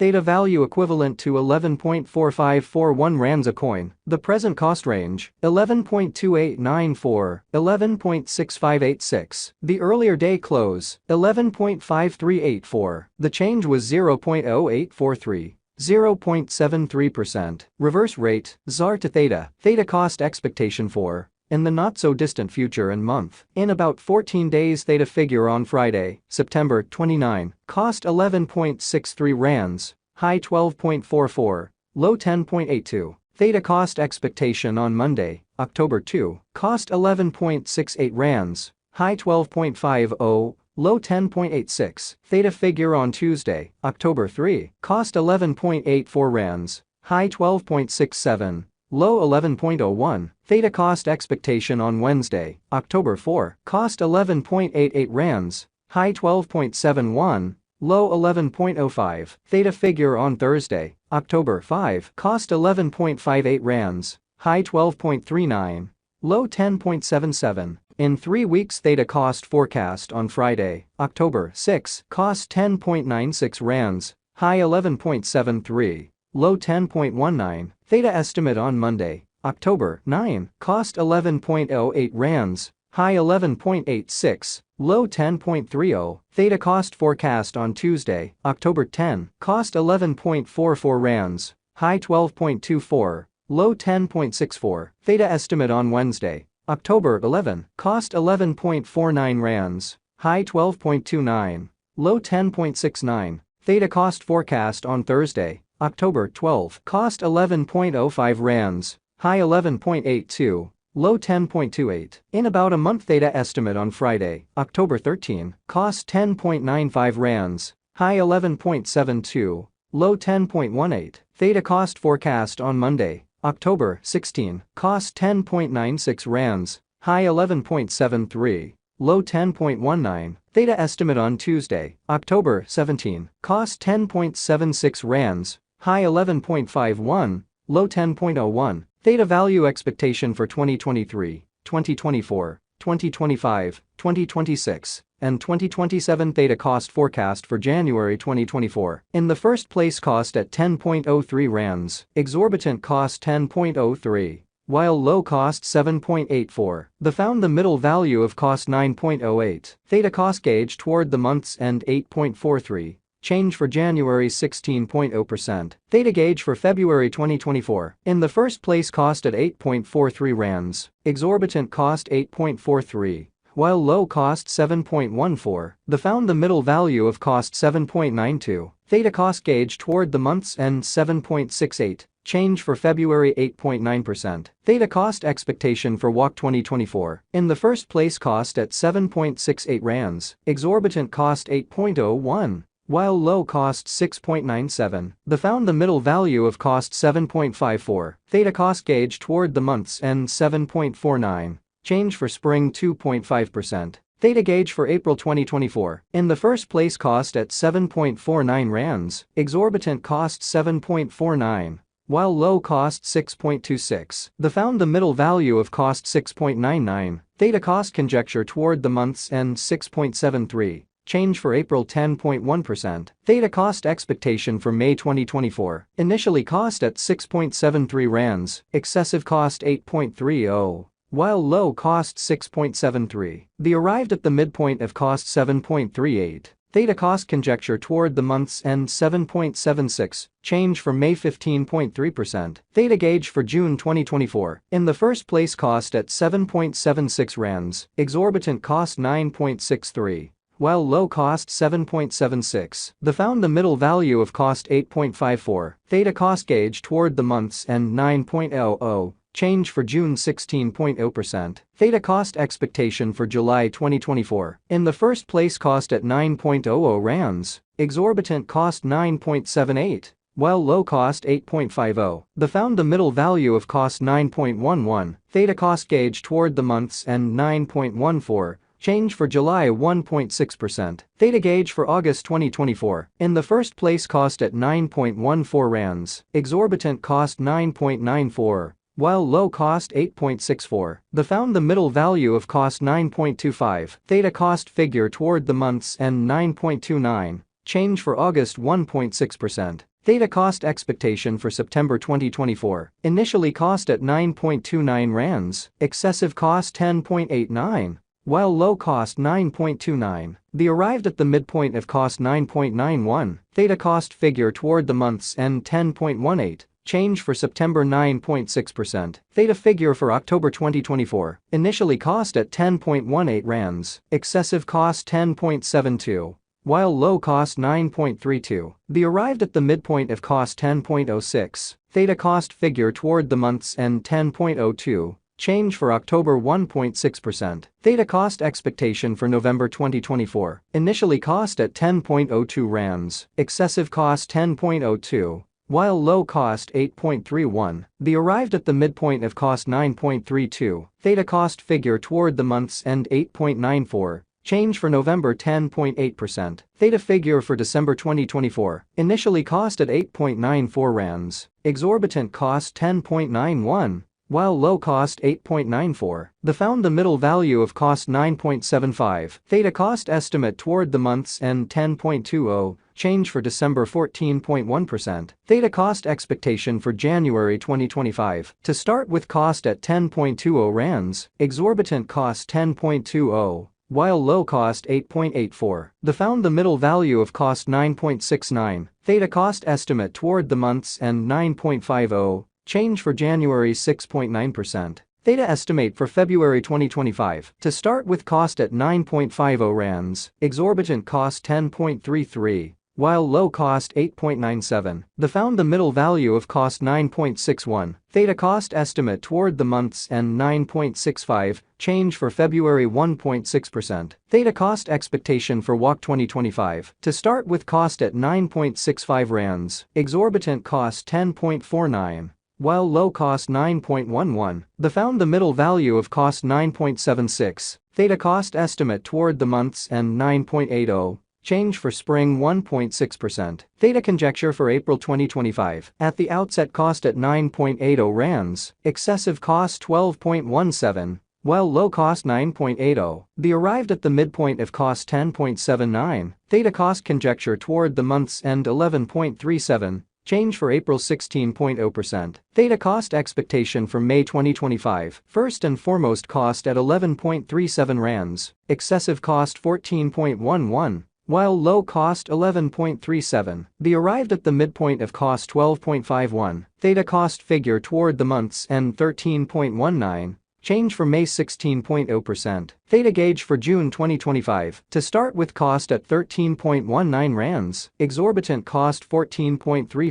Theta value equivalent to 11.4541 rands a coin. The present cost range, 11.2894, 11.6586. The earlier day close, 11.5384. The change was 0.0843. 0.73%. Reverse rate, ZAR to Theta. Theta cost expectation for, in the not-so-distant future and month. In about 14 days Theta figure on Friday, September 29, cost 11.63 rands, high 12.44, low 10.82. Theta cost expectation on Monday, October 2, cost 11.68 rands, high 12.50, low 10.86. Theta figure on Tuesday, October 3, cost 11.84 rands, high 12.67, low 11.01. Theta cost expectation on Wednesday, October 4, cost 11.88 rands, high 12.71, low 11.05. Theta figure on Thursday, October 5, cost 11.58 rands, high 12.39, low 10.77. In 3 weeks Theta cost forecast on Friday, October 6, cost 10.96 rands, high 11.73, low 10.19. Theta estimate on Monday, October 9, cost 11.08 rands, high 11.86, low 10.30. Theta cost forecast on Tuesday, October 10, cost 11.44 rands, high 12.24, low 10.64. Theta estimate on Wednesday, October 11, cost 11.49 rands, high 12.29, low 10.69. Theta cost forecast on Thursday, October 12, cost 11.05 rands, high 11.82, low 10.28. In about a month Theta estimate on Friday, October 13, cost 10.95 rands, high 11.72, low 10.18. Theta cost forecast on Monday, October 16, cost 10.96 rands, high 11.73, low 10.19. Theta estimate on Tuesday, October 17, cost 10.76 rands, high 11.51, low 10.01. Theta value expectation for 2023, 2024, 2025, 2026, and 2027. Theta cost forecast for January 2024. In the first place cost at 10.03 rands, exorbitant cost 10.03, while low cost 7.84. The found the middle value of cost 9.08. Theta cost gauge toward the month's end 8.43. Change for January 16.0%. Theta gauge for February 2024. In the first place cost at 8.43 rands, exorbitant cost 8.43, while low cost 7.14. The found the middle value of cost 7.92. Theta cost gauge toward the month's end 7.68. Change for February 8.9%. Theta cost expectation for WOC 2024. In the first place cost at 7.68 rands, exorbitant cost 8.01. While low cost 6.97. The found the middle value of cost 7.54. Theta cost gauge toward the month's end 7.49. Change for spring 2.5%. Theta gauge for April 2024. In the first place cost at 7.49 rands, exorbitant cost 7.49. While low cost 6.26. The found the middle value of cost 6.99. Theta cost conjecture toward the month's end 6.73. Change for April 10.1%. Theta cost expectation for May 2024. Initially cost at 6.73 rands, excessive cost 8.30, while low cost 6.73. The arrived at the midpoint of cost 7.38. Theta cost conjecture toward the month's end 7.76. Change for May 15.3%. Theta gauge for June 2024. In the first place cost at 7.76 rands, exorbitant cost 9.63. While low cost 7.76. The found the middle value of cost 8.54. Theta cost gauge toward the month's end 9.00. Change for June 16.0%. Theta cost expectation for July 2024. In the first place cost at 9.00 rands, exorbitant cost 9.78. While low cost 8.50. The found the middle value of cost 9.11. Theta cost gauge toward the month's end 9.14. Change for July 1.6%. Theta gauge for August 2024. In the first place cost at 9.14 rands, exorbitant cost 9.94, while low cost 8.64. The found the middle value of cost 9.25. Theta cost figure toward the month's end 9.29. Change for August 1.6%. Theta cost expectation for September 2024. Initially cost at 9.29 rands, excessive cost 10.89. While low cost 9.29, the arrived at the midpoint of cost 9.91, Theta cost figure toward the month's end 10.18, change for September 9.6%. Theta figure for October 2024, initially cost at 10.18 rands, excessive cost 10.72. While low cost 9.32, the arrived at the midpoint of cost 10.06, Theta cost figure toward the month's end 10.02. Change for October 1.6%. Theta cost expectation for November 2024. Initially cost at 10.02 rands, excessive cost 10.02, while low cost 8.31. The arrived at the midpoint of cost 9.32. Theta cost figure toward the month's end 8.94. Change for November 10.8%. Theta figure for December 2024. Initially cost at 8.94 rands, exorbitant cost 10.91. While low cost 8.94, the found the middle value of cost 9.75. Theta cost estimate toward the month's end 10.20, change for December 14.1%. Theta cost expectation for January 2025. To start with cost at 10.20 rands, exorbitant cost 10.20. While low cost 8.84, the found the middle value of cost 9.69. Theta cost estimate toward the month's end 9.50. Change for January 6.9%. Theta estimate for February 2025. To start with cost at 9.50 rands, exorbitant cost 10.33, while low cost 8.97. The found the middle value of cost 9.61. Theta cost estimate toward the month's end 9.65, change for February 1.6%. Theta cost expectation for WAC 2025. To start with cost at 9.65 rands, exorbitant cost 10.49. While low cost 9.11, the found the middle value of cost 9.76. Theta cost estimate toward the month's end 9.80, change for spring 1.6%. Theta conjecture for April 2025. At the outset cost at 9.80 rands, excessive cost 12.17. While low cost 9.80, the arrived at the midpoint of cost 10.79. Theta cost conjecture toward the month's end 11.37. Change for April 16.0%. Theta cost expectation for May 2025. First and foremost cost at 11.37 rands, excessive cost 14.11, while low cost 11.37. The arrived at the midpoint of cost 12.51. Theta cost figure toward the month's end 13.19. Change for May 16.0%. Theta gauge for June 2025. To start with cost at 13.19 rands, exorbitant cost 14.34.